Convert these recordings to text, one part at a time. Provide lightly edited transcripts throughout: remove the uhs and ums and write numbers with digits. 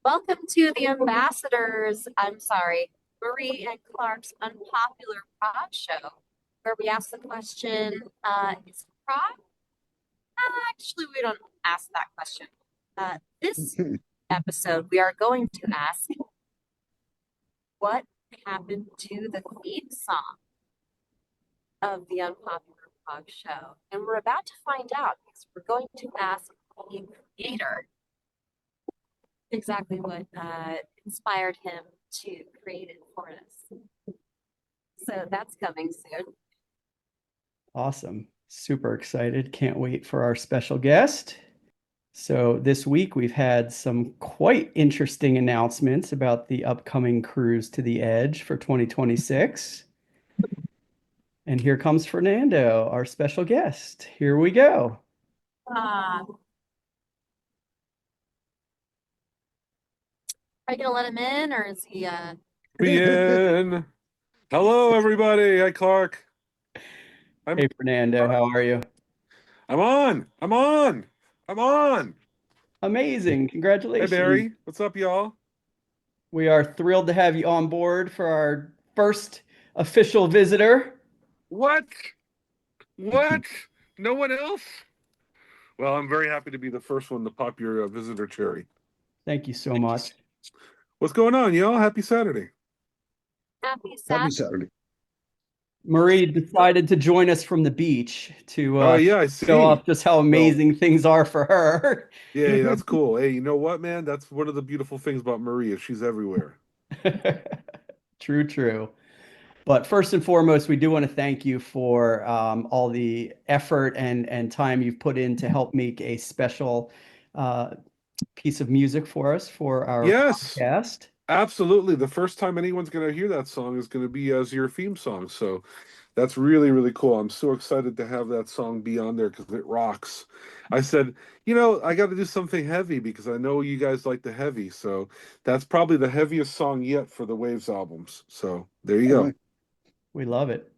Welcome to the Ambassadors, Marie and Clark's Unpopular Prog Show, where we ask the question, is Prog? Actually, we don't ask that question. This episode, we are going to ask what happened to the theme song of the Unpopular Prog Show. And we're about to find out because we're going to ask the creator exactly what inspired him to create it for us. So that's coming soon. Awesome. Super excited. Can't wait for our special guest. So, this week we've had some quite interesting announcements about the upcoming cruise to the Edge for 2026. And here comes Fernando, our special guest. Here we go. Are you gonna let him in, or is he? Me in. Hello, everybody. Hi, Clark. Hey, Fernando, how are you? I'm on. I'm on. I'm on. Amazing. Hey, Congratulations. Barry. What's up, y'all? We are thrilled to have you on board for our first official visitor. What? What? No one else? Well, I'm very happy to be the first one to pop your visitor cherry. Thank you so much. What's going on, y'all? Happy Saturday. Happy Happy Saturday? Saturday. Marie decided to join us from the beach to Oh, yeah, I see. show off just how Well, amazing things are for her. yeah, that's cool. Hey, you know what, man? That's one of the beautiful things about Maria. She's everywhere. True, true. But first and foremost, we do want to thank you for all the effort and time you've put in to help make a special uh, piece of music for us for our Yes. podcast. Absolutely. The first time anyone's going to hear that song is going to be as your theme song. So that's really, really cool. I'm so excited to have that song be on there because it rocks. I said, I got to do something heavy because I know you guys like the heavy. So that's probably the heaviest song yet for the Waves albums. So there you go. We love it.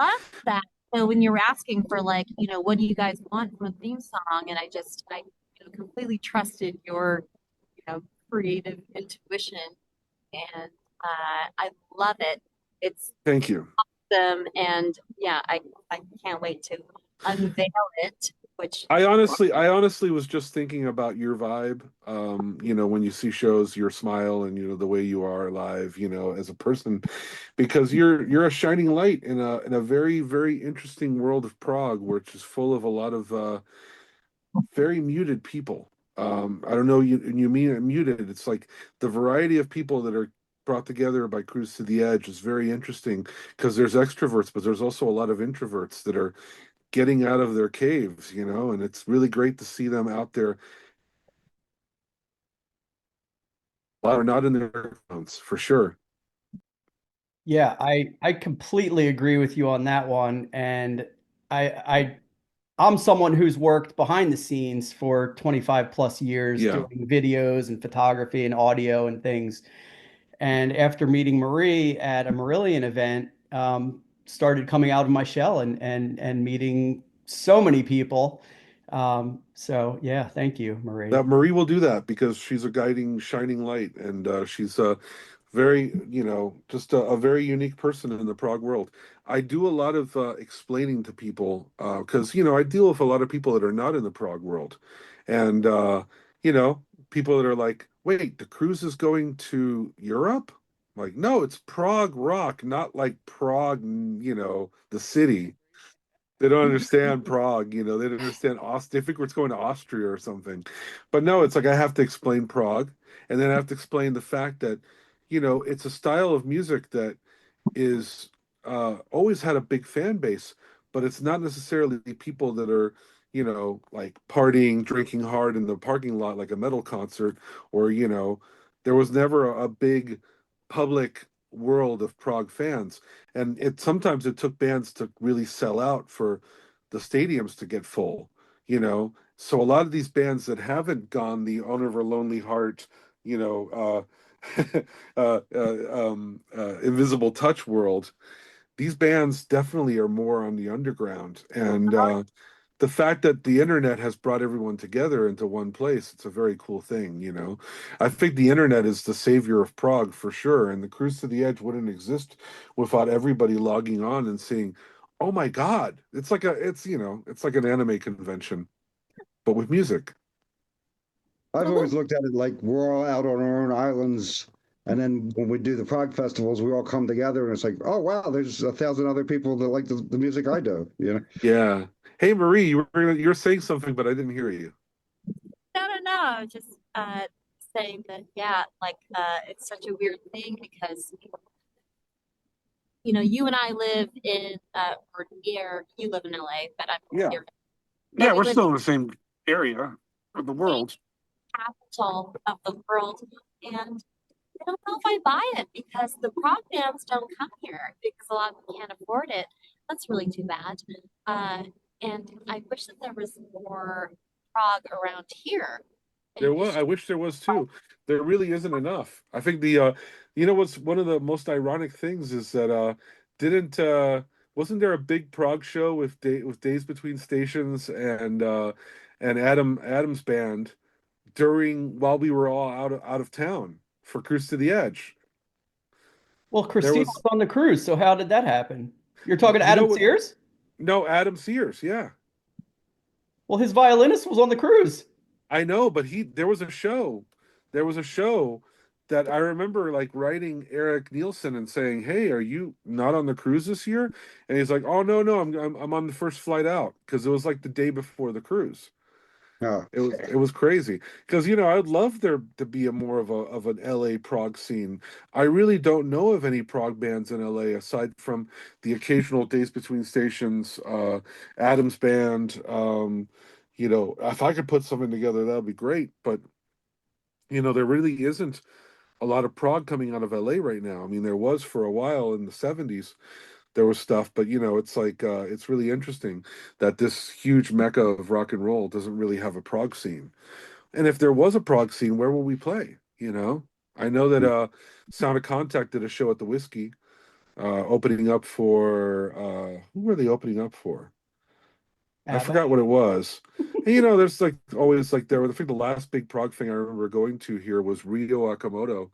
Love that. So when you're asking for what do you guys want from a theme song, and I completely trusted your, creative intuition, and I love it. It's Thank you. awesome, and yeah, I can't wait to unveil it. Which I honestly was just thinking about your vibe. When you see shows, your smile and the way you are live, as a person, because you're a shining light in a very, very interesting world of Prague, which is full of a lot of very muted people. I don't know you mean it muted. It's like the variety of people that are brought together by Cruise to the Edge is very interesting because there's extroverts, but there's also a lot of introverts that are getting out of their caves, and it's really great to see them out there. A lot are not in their phones for sure. Yeah, I completely agree with you on that one. And I I I'm someone who's worked behind the scenes for 25 plus years Yeah, doing videos and photography and audio and things. And after meeting Marie at a Marillion event, started coming out of my shell and meeting so many people. So yeah, thank you, Marie. that Marie will do that because she's a guiding, shining light, and she's a very, just a very unique person in the prog world. I do a lot of explaining to people because I deal with a lot of people that are not in the prog world, and people that are like, "Wait, the cruise is going to Europe?" Like, no, it's Prague Rock, not like Prague, the city. They don't understand Prague, they don't understand They think it's going to Austria or something. But no, it's like I have to explain Prague, and then I have to explain the fact that, it's a style of music that is always had a big fan base, but it's not necessarily people that are, like partying, drinking hard in the parking lot like a metal concert, or, there was never a big public world of Prague fans. And sometimes it took bands to really sell out for the stadiums to get full, So a lot of these bands that haven't gone the Honor of a Lonely Heart, you know, Invisible Touch world, these bands definitely are more on the underground, and the fact that the internet has brought everyone together into one place, it's a very cool thing, you know. I think the internet is the savior of Prague for sure, and the Cruise to the Edge wouldn't exist without everybody logging on and seeing, oh my God, it's you know, it's like an anime convention, but with music. I've Well, always looked at it like we're all out on our own islands, and then when we do the Prague festivals, we all come together, and it's like, oh wow, there's 1,000 other people that like the music I do. You know? Yeah. Hey Marie, you're saying something, but I didn't hear you. no. I was just saying that, yeah, like it's such a weird thing because you and I live in or near you live in LA, but I'm Yeah. here. Yeah, But we we're live still in the same area of the in the world. capital of the world, and I don't know if I buy it because the prog bands don't come here because a lot of them can't afford it. That's really too bad. Uh, and I wish that there was more prog around here. In There was, addition, I wish there was too. There really isn't enough. I think the you know what's one of the most ironic things is that didn't wasn't there a big prog show with Days Between Stations and Adam's band during while we were all out of town for Cruise to the Edge. Well, There Christina was was on the cruise, so how did that happen? You're talking to you know Adam what Sears? no Adam Sears, yeah. Well, his violinist was on the cruise. I know, but he there was a show. There was a show that I remember like writing Eric Nielsen and saying, "Hey, are you not on the cruise this year?" And he's like, "Oh no, I'm on the first flight out because it was like the day before the cruise." Oh, It was crazy because I'd love there to be a more of an LA prog scene. I really don't know of any prog bands in LA aside from the occasional Days Between Stations, Adams band. If I could put something together, that'd be great. But there really isn't a lot of prog coming out of LA right now. I mean, there was for a while in the '70s. There was stuff, but it's like it's really interesting that this huge mecca of rock and roll doesn't really have a prog scene. And if there was a prog scene, where will we play? I know that Sound of Contact did a show at the Whiskey, opening up for who were they opening up for? I ABBA. forgot what it was. And there's like always like there. I think the last big prog thing I remember going to here was Ryo Akamoto.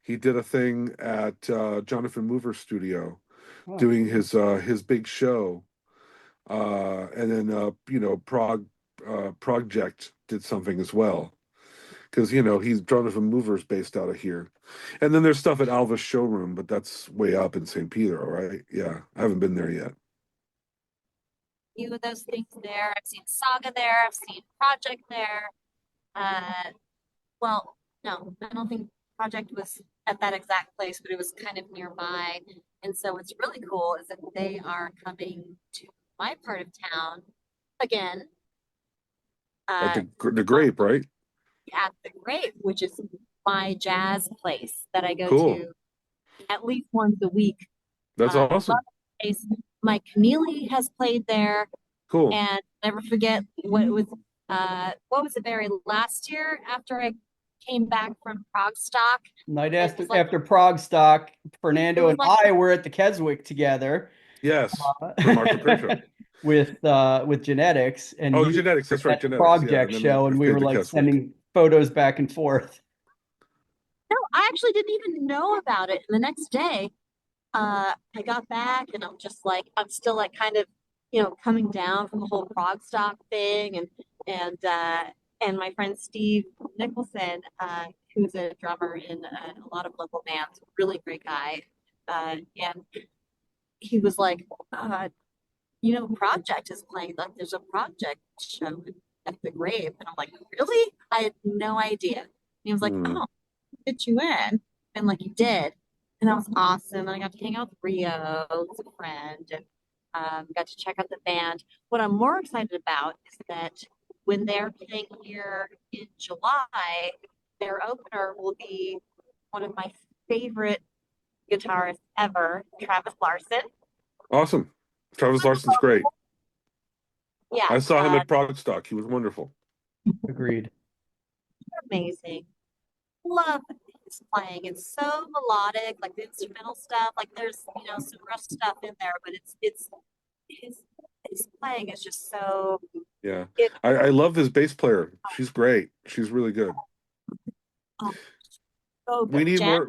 He did a thing at Jonathan Mover's studio, Oh, doing his big show. And then Project did something as well because he's Jonathan Mover's based out of here, and then there's stuff at Alva's showroom, but that's way up in St. Peter, all right? Yeah, I haven't been there yet. few of those things there. I've seen Saga there. I've seen Project there. Uh, well, no, I don't think Project was at that exact place, but it was kind of nearby. And so what's really cool is that they are coming to my part of town again, At uh, the Grape, right? at the Grape, which is my jazz place that I go Cool. to at least once a week. That's Love awesome. the place. Mike Keneally has played there, Cool. and never forget what was it very last year after I came back from Prague Stock. night It after was like Prague Stock, it Fernando was and like I were at the Keswick together Yes, for Martha Krisha. with genetics, and Oh, you genetics. were That's right, at the genetics. Yeah, Project and then show, we and we stayed were to like Keswick. sending photos back and forth. no, I actually didn't even know about it. And the next day, I got back and I'm still like kind of, coming down from the whole Prague Stock thing and uh and my friend Steve Nicholson, who's a drummer in a lot of local bands, really great guy. And he was like, Project is playing, like there's a Project show at the Grave. And I'm like, really? I had no idea. And he was like, Hmm. oh, fit you in. And like he did. And that was awesome. And I got to hang out with Rio, who's a friend, and got to check out the band. What I'm more excited about is that when they're playing here in July, their opener will be one of my favorite guitarists ever, Travis Larson. Awesome. Travis Larson's great. Yeah, I saw him at Prog Stock. He was wonderful. Agreed. amazing. Love his playing. It's so melodic, like the instrumental stuff. Like there's some rough stuff in there, but it's his playing is just so Yeah. It I love his bass player. She's great. She's really good. oh, so We good. need Jen,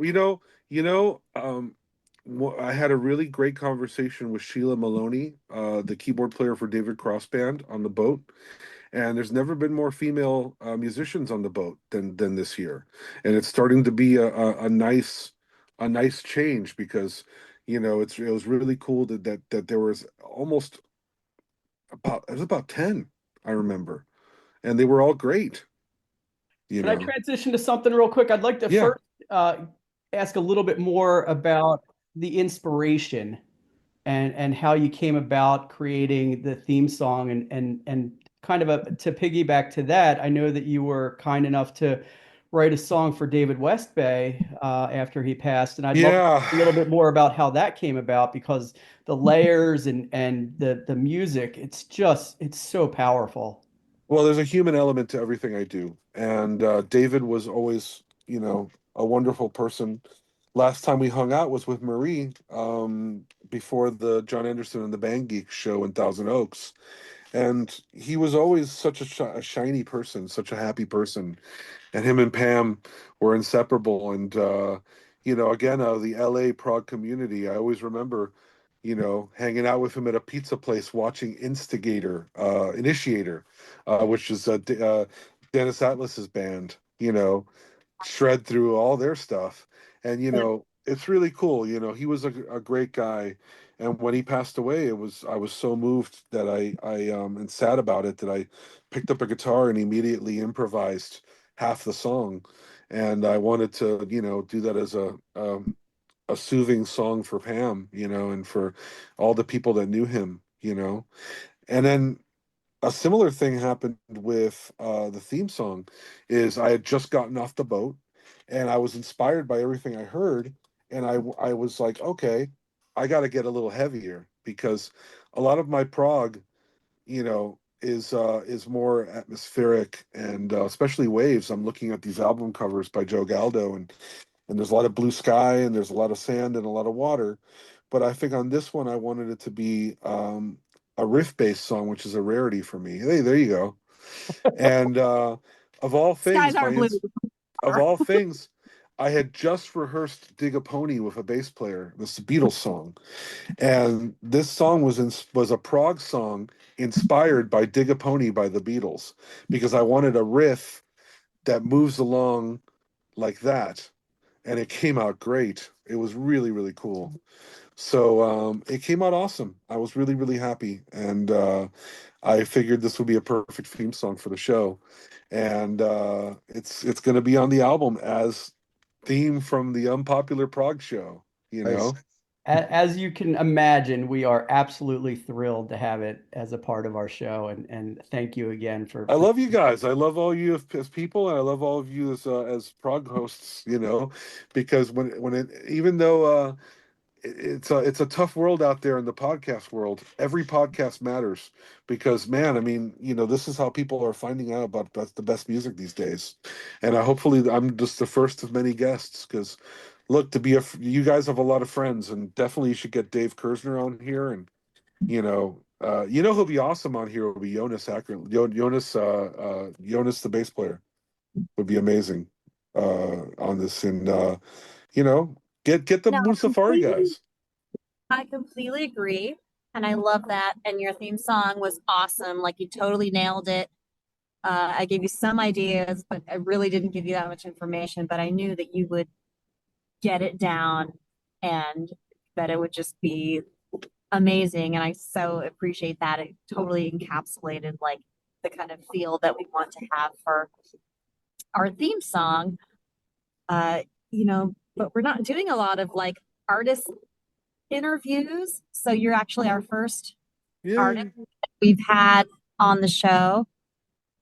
more, I had a really great conversation with Sheila Maloney, the keyboard player for David Cross Band on the boat. And there's never been more female musicians on the boat than this year. And it's starting to be a nice change because, it was really cool that there was almost it was about 10, I remember. And they were all great, you Can I know. transition to something real quick? I'd like to Yeah. first ask a little bit more about the inspiration and how you came about creating the theme song and kind of to piggyback to that, I know that you were kind enough to write a song for David Westbay after he passed, and I'd love to Yeah. talk a little bit more about how that came about because the layers and the music, it's so powerful. Well, there's a human element to everything I do. And David was always, a wonderful person. Last time we hung out was with Marie before the John Anderson and the Band Geeks show in Thousand Oaks. And he was always such a shiny person, such a happy person. And him and Pam were inseparable. And again, the LA Prague community, I always remember, hanging out with him at a pizza place, watching Initiator, which is Dennis Atlas's band. Shred through all their stuff, and it's really cool. He was a great guy, and when he passed away, I was so moved that I and sad about it that I picked up a guitar and immediately improvised half the song, and I wanted to do that as a soothing song for Pam, and for all the people that knew him, and then a similar thing happened with the theme song is I had just gotten off the boat and I was inspired by everything I heard, and I was like, okay, I got to get a little heavier because a lot of my prog, is more atmospheric and especially waves. I'm looking at these album covers by Joe Galdo, and there's a lot of blue sky and there's a lot of sand and a lot of water. But I think on this one, I wanted it to be a riff-based song, which is a rarity for me. Hey, there you go. And of all skies things, are blue. of all things, I had just rehearsed "Dig a Pony" with a bass player. This Beatles song, and this song was a prog song inspired by "Dig a Pony" by the Beatles because I wanted a riff that moves along like that, and it came out great. It was really, really cool. So it came out awesome. I was really, really happy, and I figured this would be a perfect theme song for the show. And it's going to be on the album as theme from the Unpopular Prog show. You Nice. know, As you can imagine, we are absolutely thrilled to have it as a part of our show, and thank you again I for love you guys. I love all you as people, and I love all of you as prog hosts. Because when it even though it's a tough world out there in the podcast world. Every podcast matters because, man, I mean, this is how people are finding out about the best music these days. And hopefully I'm just the first of many guests because, look, you guys have a lot of friends, and definitely you should get Dave Kersner on here. And who'll be awesome on here will be Jonas Acker, Jonas, the bass player, would be amazing on this. And you know, get the No, Musafari completely. guys. I completely agree. And I love that. And your theme song was awesome. Like you totally nailed it. I gave you some ideas, but I really didn't give you that much information. But I knew that you would get it down and that it would just be amazing. And I so appreciate that. It totally encapsulated like the kind of feel that we want to have for our theme song. Uh, but we're not doing a lot of like artist interviews. So you're actually our first artist Yay. we've had on the show.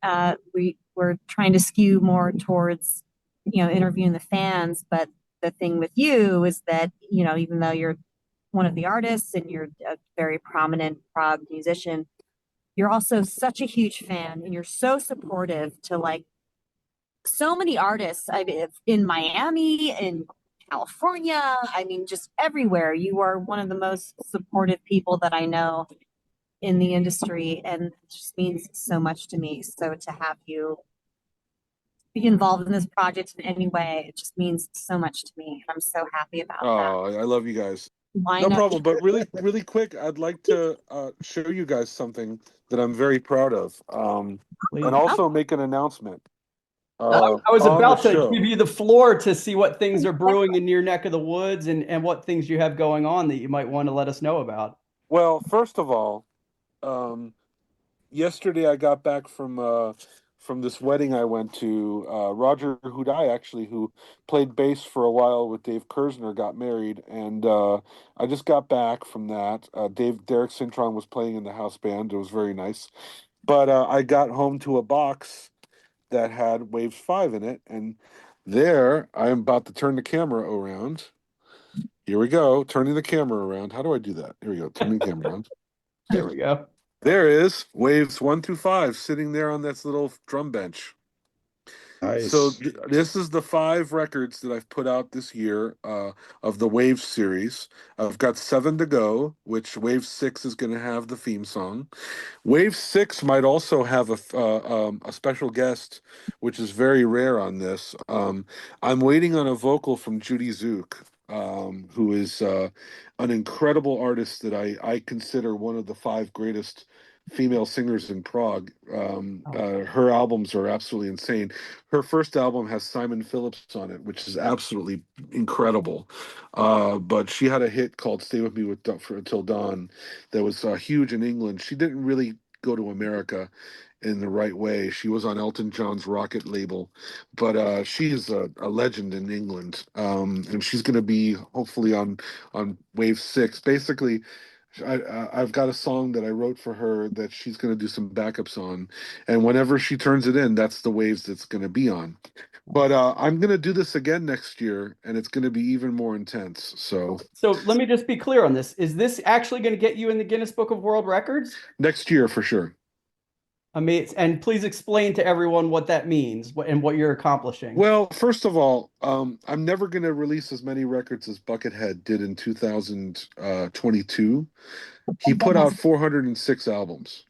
We're trying to skew more towards, interviewing the fans. But the thing with you is that, even though you're one of the artists and you're a very prominent prog musician, you're also such a huge fan and you're so supportive to like so many artists. I mean, in Miami, in California, I mean, just everywhere. You are one of the most supportive people that I know. in the industry, and it just means so much to me. So to have you be involved in this project in any way, it just means so much to me. I'm so happy about that. Oh, I love you guys. Why No not? problem. But really, really quick, I'd like to show you guys something that I'm very proud of, Please. and also make an announcement I was on the about to show. give you the floor to see what things are brewing in your neck of the woods and what things you have going on that you might want to let us know about. Well, first of all, um, yesterday I got back from this wedding I went to. Roger Hudai, actually, who played bass for a while with Dave Kersner, got married, and I just got back from that. Derek Cintron was playing in the house band. It was very nice. But I got home to a box that had Waves 5 in it, and there I'm about to turn the camera around. Here we go, turning the camera around. How do I do that? Here we go, turning the camera around. There we go. There is Waves 1 through 5 sitting there on this little drum bench. So Nice. this is the 5 records that I've put out this year of the Waves series. I've got 7 to go, which Wave 6 is going to have the theme song. Wave 6 might also have a special guest, which is very rare on this. I'm waiting on a vocal from Judy Zook, who is an incredible artist that I consider one of the 5 greatest female singers in Prague. Her albums are absolutely insane. Her first album has Simon Phillips on it, which is absolutely incredible. But she had a hit called "Stay with Me Until Dawn" that was huge in England. She didn't really go to America in the right way. She was on Elton John's Rocket label, but she is a legend in England, and she's going to be hopefully on Wave 6. Basically, I've got a song that I wrote for her that she's going to do some backups on, and whenever she turns it in, that's the waves that's going to be on. But I'm going to do this again next year, and it's going to be even more intense. So let me just be clear on this. Is this actually going to get you in the Guinness Book of World Records? next year for sure. Amazing. And please explain to everyone what that means and what you're accomplishing. Well, first of all, I'm never going to release as many records as Buckethead did in 2022. He put out 406 albums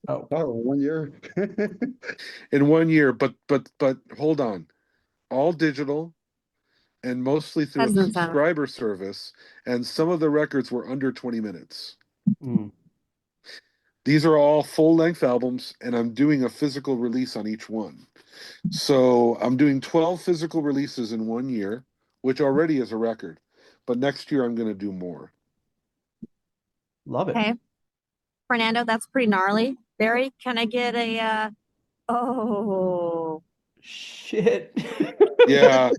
Oh, Oh, 1 year. in 1 year, but hold on, all digital and mostly through a Doesn't sound subscriber service, and some of the records were under 20 minutes. mm. These are all full-length albums, and I'm doing a physical release on each one. So I'm doing 12 physical releases in 1 year, which already is a record. But next year I'm going to do more. Love it. okay. Fernando, that's pretty gnarly. Barry, can I get a oh Shit. Yeah,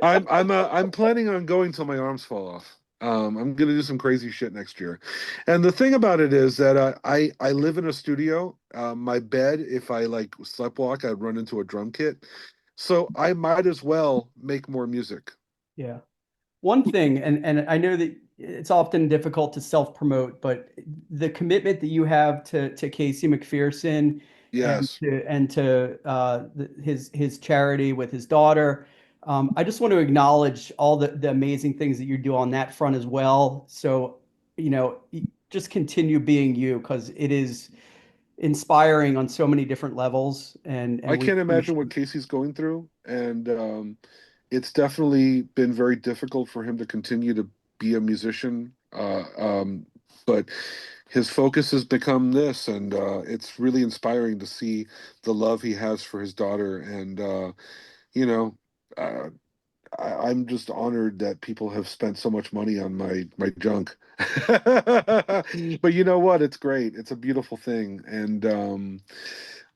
I'm planning on going till my arms fall off. I'm gonna do some crazy shit next year, and the thing about it is that I live in a studio. My bed, if I like sleptwalk, I'd run into a drum kit, so I might as well make more music. Yeah. One thing, and I know that it's often difficult to self-promote, but the commitment that you have to Casey McPherson Yes, and to his charity with his daughter, I just want to acknowledge all the amazing things that you do on that front as well. So, just continue being you because it is inspiring on so many different levels, and I we can't imagine what appreciate. Casey's going through, and it's definitely been very difficult for him to continue to be a musician. But his focus has become this, and it's really inspiring to see the love he has for his daughter. And you know, uh, I'm just honored that people have spent so much money on my junk. But you know what? It's great. It's a beautiful thing, and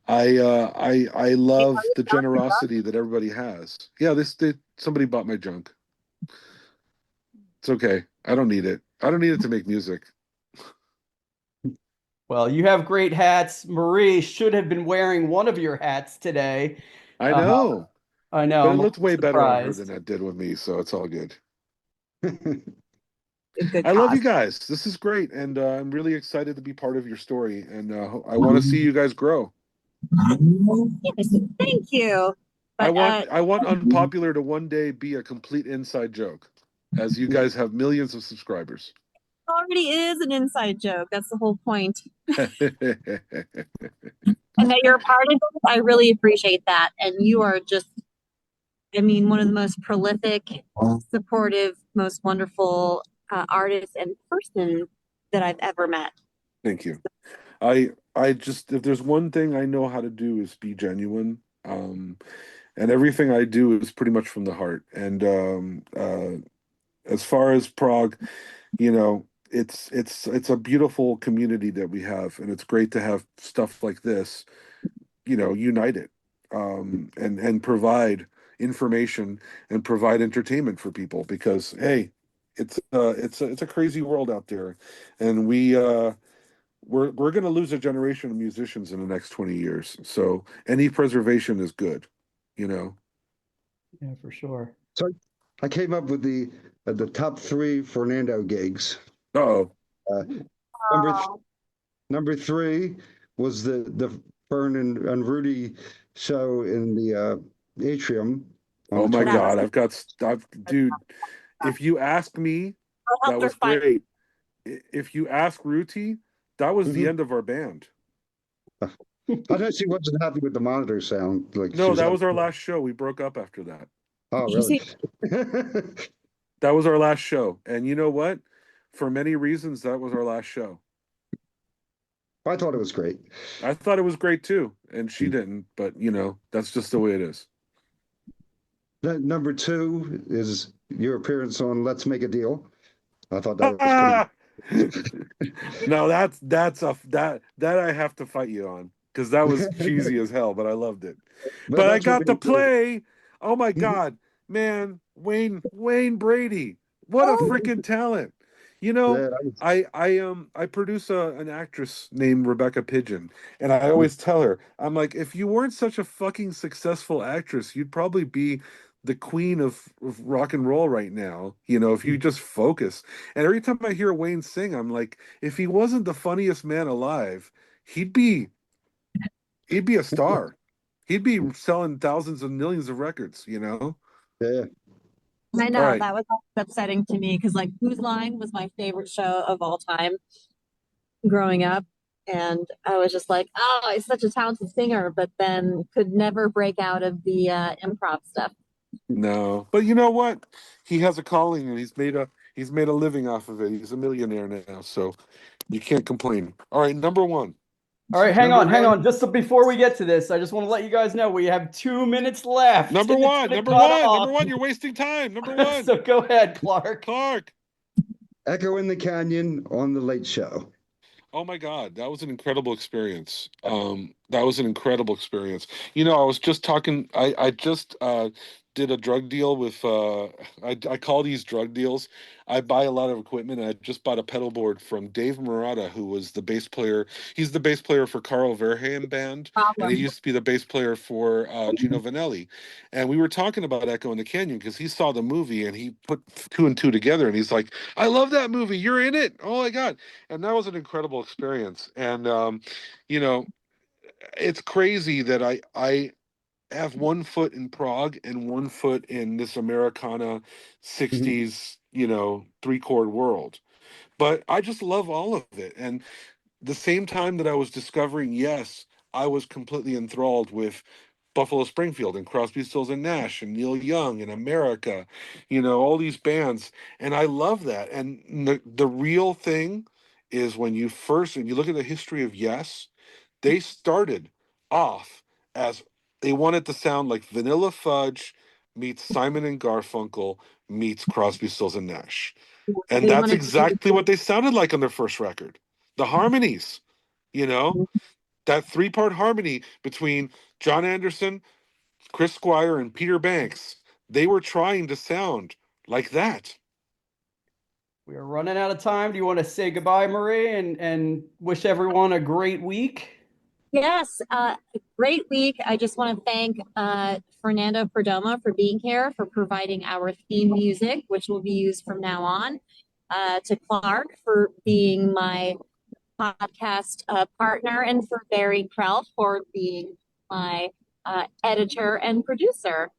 I Hey, love are you the selling your junk? generosity that everybody has. Yeah, somebody bought my junk. It's okay. I don't need it. I don't need it to make music. Well, you have great hats. Marie should have been wearing one of your hats today. I Uh, know, I know. but it I'm a looked little way better on her than surprised. it did with me, so it's all good. A good I love cause. you guys. This is great, and I'm really excited to be part of your story, and I want to see you guys grow. Yes, thank you. I But want I want Unpopular to one day be a complete inside joke, as you guys have millions of subscribers. all already is an inside joke. That's the whole point. And that you're a part of it, I really appreciate that. And you are just, I mean, one of the most prolific, supportive, most wonderful artists and person that I've ever met. Thank you. I just, if there's one thing I know how to do is be genuine. And everything I do is pretty much from the heart. And as far as Prague, you know, it's a beautiful community that we have, and it's great to have stuff like this, you know, unite it, and provide information and provide entertainment for people because hey, it's a crazy world out there, and we're going to lose a generation of musicians in the next 20 years. So any preservation is good, you know. Yeah, for sure. So I came up with the top three Fernando gigs. Oh, Uh, number th number three was the Fern and Rudy show in the atrium on oh the my 20th. God, dude, if you ask me, I'll that help her was find. great. If you ask Ruti, that was the Mhm. end of our band. I know she wasn't happy with the monitor sound. Like she No, was that having, was our last show. We broke up after that. oh, Did you really? see? That was our last show. And you know what? For many reasons, that was our last show. I thought it was great. I thought it was great too, and she didn't, but you know, that's just the way it is. Number two is your appearance on Let's Make a Deal. I thought that was pretty. Ah! No, that I have to fight you on because that was cheesy as hell, but I loved it. But But I that's what got to we do. play. Oh my God, man, Wayne Brady, what a Oh, freaking talent! You know, Yeah, that was, I produce an actress named Rebecca Pigeon, and I always tell her, I'm like, if you weren't such a fucking successful actress, you'd probably be the queen of rock and roll right now. You know, if you just focus. And every time I hear Wayne sing, I'm like, if he wasn't the funniest man alive, he'd be he'd be a star. He'd be selling thousands of millions of records, you know? yeah. I All know right. that was upsetting to me because like Whose Line was my favorite show of all time growing up. And I was just like, oh, he's such a talented singer, but then could never break out of the improv stuff. No. But you know what? He has a calling and he's made a living off of it. He's a millionaire now, so you can't complain. All right, number one. All right, hang Number on, hang one, on. Just so before we get to this, I just want to let you guys know we have 2 minutes left Number and it's one, gonna number cut one, number off. one, you're wasting time. Number one. So go ahead, Clark. Clark. Echo in the Canyon on The Late Show. Oh my God, that was an incredible experience. That was an incredible experience. You know, I was just talking. I just did a drug deal with. I call these drug deals. I buy a lot of equipment, and I just bought a pedal board from Dave Murata, who was the bass player. He's the bass player for Carl Verheyen band, and he Problem. used to be the bass player for Gino Vanelli. And we were talking about Echo in the Canyon because he saw the movie and he put two and two together, and he's like, "I love that movie. You're in it. Oh my God!" And that was an incredible experience. And you know, it's crazy that I have one foot in Prague and one foot in this Americana Mhm. 60s, you know, three-chord world. But I just love all of it. And the same time that I was discovering yes, I was completely enthralled with Buffalo Springfield and Crosby, Stills and Nash and Neil Young and America, you know, all these bands, and I love that. And the real thing is when you look at the history of Yes, they started off as they wanted to sound like Vanilla Fudge meets Simon and Garfunkel meets Crosby, Stills and Nash, and They that's wanted to exactly what they sounded like on their first record. The harmonies, you know, that three-part harmony between John Anderson, Chris Squire, and Peter Banks. They were trying to sound like that. We are running out of time. Do you want to say goodbye, Marie, and wish everyone a great week? Yes, great week. I just want to thank Fernando Perdomo for being here, for providing our theme music, which will be used from now on. To Clark for being my podcast partner, and for Barry Krell for being my editor and producer.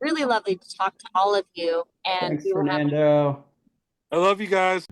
Really lovely to talk to all of you, and Thanks, we will have Fernando. I love you guys.